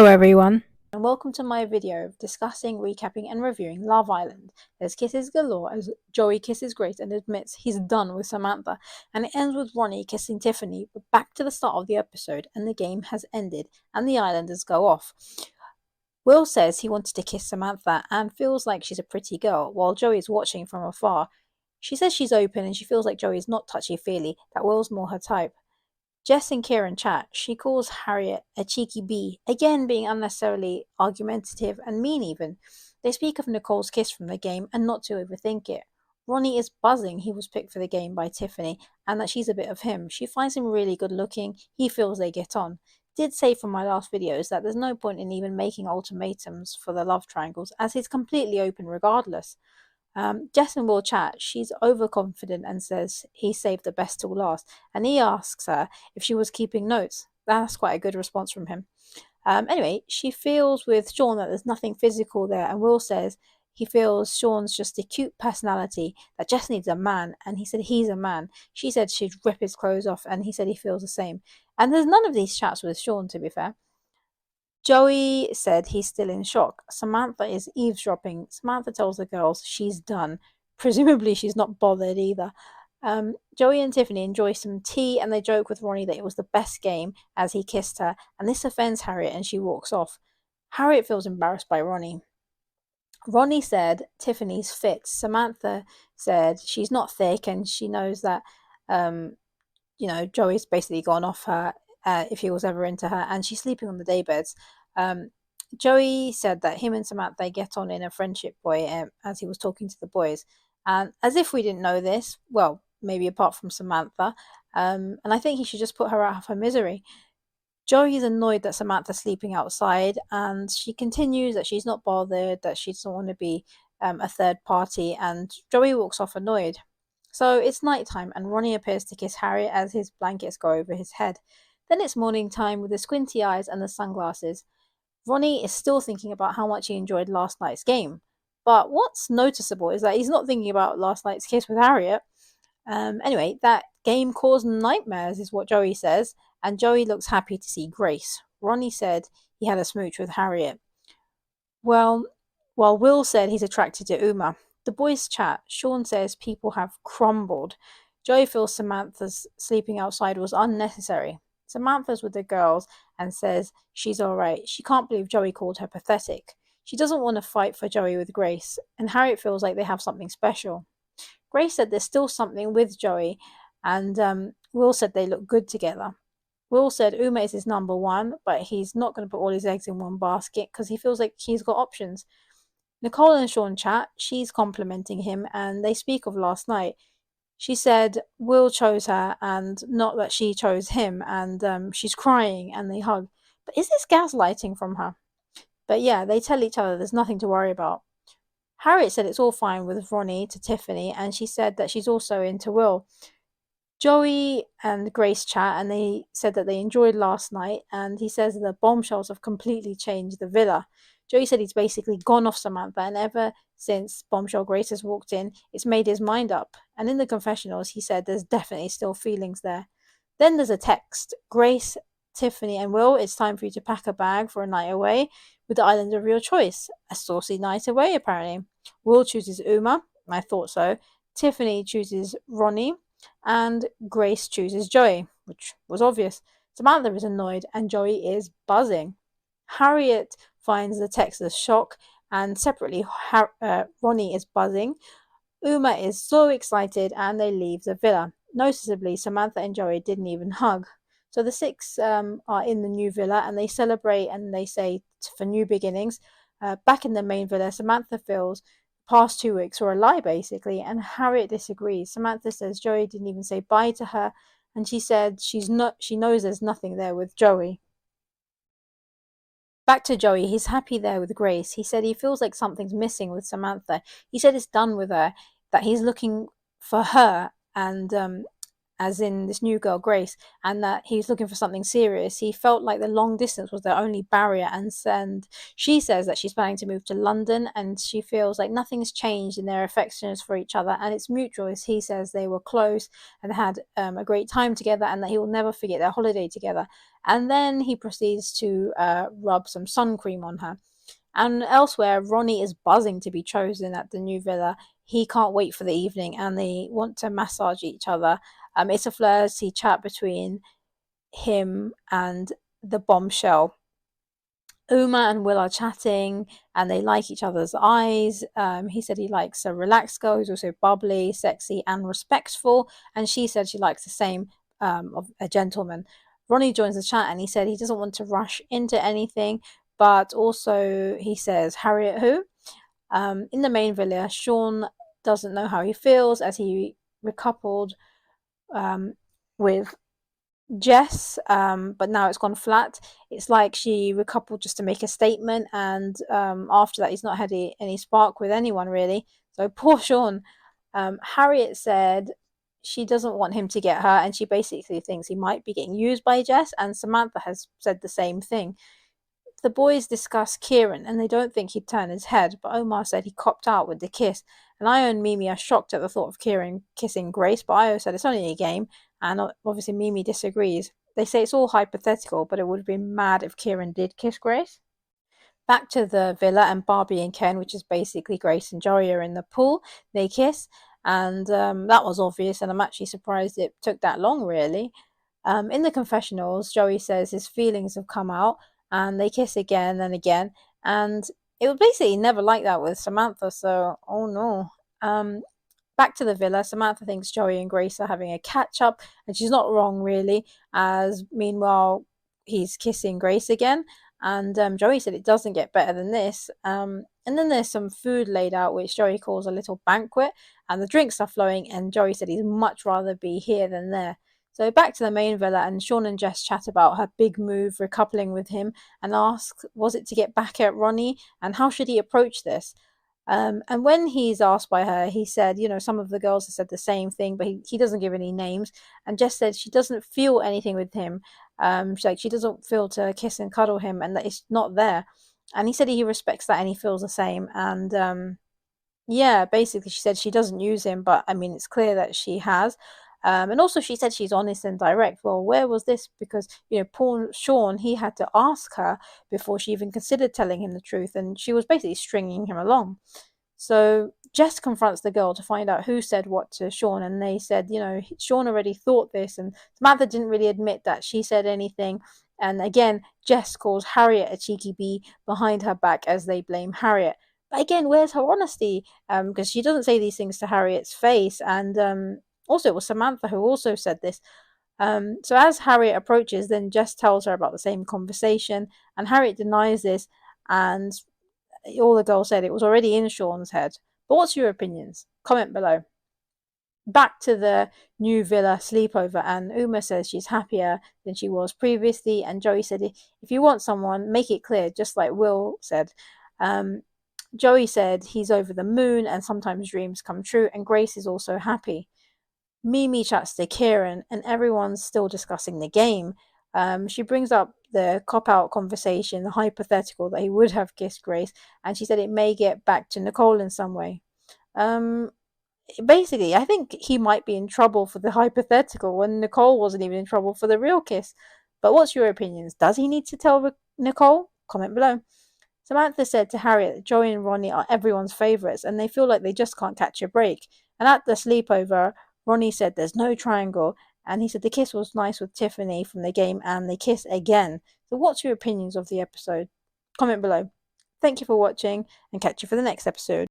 everyone, and welcome to my video of discussing, recapping and reviewing Love Island. There's kisses galore as Joey kisses Grace and admits he's done with Samantha, and it ends with Ronnie kissing Tiffany, but back to the start of the episode and the game has ended and the islanders go off. Will says he wanted to kiss Samantha and feels like she's a pretty girl, while Joey is watching from afar. She says she's open and she feels like Joey is not touchy-feely, that Will's more her type. Jess and Kieran chat. She calls Harriet a cheeky bee, again being unnecessarily argumentative and mean even. They speak of Nicole's kiss from the game and not to overthink it. Ronnie is buzzing he was picked for the game by Tiffany and that she's a bit of him. She finds him really good looking. He feels they get on. Did say from my last videos that there's no point in even making ultimatums for the love triangles as he's completely open regardless. Jess and Will chat. She's overconfident and says he saved the best till last, and he asks her if she was keeping notes. That's quite a good response from him. Anyway, she feels with Sean that there's nothing physical there, and Will says he feels Sean's just a cute personality, that Jess needs a man, and he said he's a man. She said she'd rip his clothes off, and he said he feels the same. And there's none of these chats with Sean, to be fair. Joey said he's still in shock. Samantha is eavesdropping. Samantha tells the girls she's done. Presumably she's not bothered either. Joey and Tiffany enjoy some tea and they joke with Ronnie that it was the best game as he kissed her, and this offends Harriet and she walks off. Harriet feels embarrassed by Ronnie. Ronnie said Tiffany's fit. Samantha said she's not thick and she knows that Joey's basically gone off her if he was ever into her, and she's sleeping on the daybeds. Joey said that him and Samantha get on in a friendship way as he was talking to the boys, and as if we didn't know this, well, maybe apart from Samantha, and I think he should just put her out of her misery. Joey's annoyed that Samantha's sleeping outside, and she continues that she's not bothered, that she doesn't want to be a third party, and Joey walks off annoyed. So it's nighttime, and Ronnie appears to kiss Harriet as his blankets go over his head. Then it's morning time with the squinty eyes and the sunglasses. Ronnie is still thinking about how much he enjoyed last night's game. But what's noticeable is that he's not thinking about last night's kiss with Harriet. Anyway, that game caused nightmares, is what Joey says, and Joey looks happy to see Grace. Ronnie said he had a smooch with Harriet. Well, while Will said he's attracted to Uma. The boys chat. Sean says people have crumbled. Joey feels Samantha's sleeping outside was unnecessary. Samantha's with the girls and says she's alright. She can't believe Joey called her pathetic. She doesn't want to fight for Joey with Grace, and Harriet feels like they have something special. Grace said there's still something with Joey, and Will said they look good together. Will said Uma is his number one, but he's not going to put all his eggs in one basket because he feels like he's got options. Nicole and Sean chat. She's complimenting him, and they speak of last night. She said Will chose her and not that she chose him, and she's crying and they hug. But is this gaslighting from her? But yeah, they tell each other there's nothing to worry about. Harriet said it's all fine with Ronnie to Tiffany, and she said that she's also into Will. Joey and Grace chat, and they said that they enjoyed last night, and he says the bombshells have completely changed the villa. Joey said he's basically gone off Samantha, and ever since Bombshell Grace has walked in, it's made his mind up. And in the confessionals, he said there's definitely still feelings there. Then there's a text. Grace, Tiffany, and Will, it's time for you to pack a bag for a night away with the island of your choice. A saucy night away, apparently. Will chooses Uma. I thought so. Tiffany chooses Ronnie. And Grace chooses Joey, which was obvious. Samantha is annoyed, and Joey is buzzing. Harriet finds the text as shock, and separately, Ronnie is buzzing. Uma is so excited, and they leave the villa. Noticeably, Samantha and Joey didn't even hug. So the six are in the new villa, and they celebrate and they say for new beginnings. Back in the main villa, Samantha feels past 2 weeks were a lie, basically, and Harriet disagrees. Samantha says Joey didn't even say bye to her, and she said she knows there's nothing there with Joey. Back to Joey, he's happy there with Grace. He said he feels like something's missing with Samantha. He said it's done with her, that he's looking for her, and as in this new girl Grace, and that he's looking for something serious. He felt like the long distance was their only barrier, and she says that she's planning to move to London, and she feels like nothing's changed in their affections for each other, and it's mutual. As he says, they were close and had a great time together, and that he will never forget their holiday together. And then he proceeds to rub some sun cream on her. And elsewhere, Ronnie is buzzing to be chosen at the new villa. He can't wait for the evening, and they want to massage each other. It's a flirty chat between him and the bombshell. Uma and Will are chatting, and they like each other's eyes. He said he likes a relaxed girl who's also bubbly, sexy, and respectful. And she said she likes the same of a gentleman. Ronnie joins the chat, and he said he doesn't want to rush into anything, but also he says, Harriet who? In the main villa, Sean doesn't know how he feels as he recoupled with Jess, but now it's gone flat. It's like she recoupled just to make a statement, and after that, he's not had any spark with anyone really. So poor Sean. Harriet said she doesn't want him to get her, and she basically thinks he might be getting used by Jess, and Samantha has said the same thing. The boys discuss Kieran, and they don't think he'd turn his head, but Omar said he copped out with the kiss. And Io and Mimi are shocked at the thought of Kieran kissing Grace, but Io said it's only a game, and obviously Mimi disagrees. They say it's all hypothetical, but it would have been mad if Kieran did kiss Grace. Back to the villa, and Barbie and Ken, which is basically Grace and Joey, are in the pool. They kiss, and that was obvious, and I'm actually surprised it took that long, really. In the confessionals, Joey says his feelings have come out, and they kiss again and again, and it was basically never like that with Samantha, so oh no. Back to the villa, Samantha thinks Joey and Grace are having a catch up, and she's not wrong really, as meanwhile he's kissing Grace again, and Joey said it doesn't get better than this. And then there's some food laid out, which Joey calls a little banquet, and the drinks are flowing, and Joey said he'd much rather be here than there. So back to the main villa, and Sean and Jess chat about her big move, recoupling with him, and ask, was it to get back at Ronnie, and how should he approach this? And when he's asked by her, he said, some of the girls have said the same thing, but he doesn't give any names. And Jess said she doesn't feel anything with him. She doesn't feel to kiss and cuddle him, and that it's not there. And he said he respects that, and he feels the same. And yeah, basically, she said she doesn't use him, but I mean, it's clear that she has. And also, she said she's honest and direct. Well, where was this? Because, poor Sean, he had to ask her before she even considered telling him the truth, and she was basically stringing him along. So Jess confronts the girl to find out who said what to Sean, and they said, Sean already thought this, and Samantha didn't really admit that she said anything. And again, Jess calls Harriet a cheeky bee behind her back as they blame Harriet. But again, where's her honesty? Because she doesn't say these things to Harriet's face, and also it was Samantha who also said this. So as Harriet approaches, then Jess tells her about the same conversation, and Harriet denies this, and all the girls said it was already in Sean's head. But what's your opinions? Comment below. Back to the new villa sleepover, and Uma says she's happier than she was previously, and Joey said if you want someone, make it clear, just like Will said. Joey said he's over the moon and sometimes dreams come true, and Grace is also happy. Mimi chats to Kieran, and everyone's still discussing the game. She brings up the cop-out conversation, the hypothetical that he would have kissed Grace, and she said it may get back to Nicole in some way. Basically, I think he might be in trouble for the hypothetical when Nicole wasn't even in trouble for the real kiss. But what's your opinions? Does he need to tell Nicole? Comment below. Samantha said to Harriet that Joey and Ronnie are everyone's favourites, and they feel like they just can't catch a break. And at the sleepover, Ronnie said there's no triangle, and he said the kiss was nice with Tiffany from the game, and they kiss again. So what's your opinions of the episode? Comment below. Thank you for watching, and catch you for the next episode.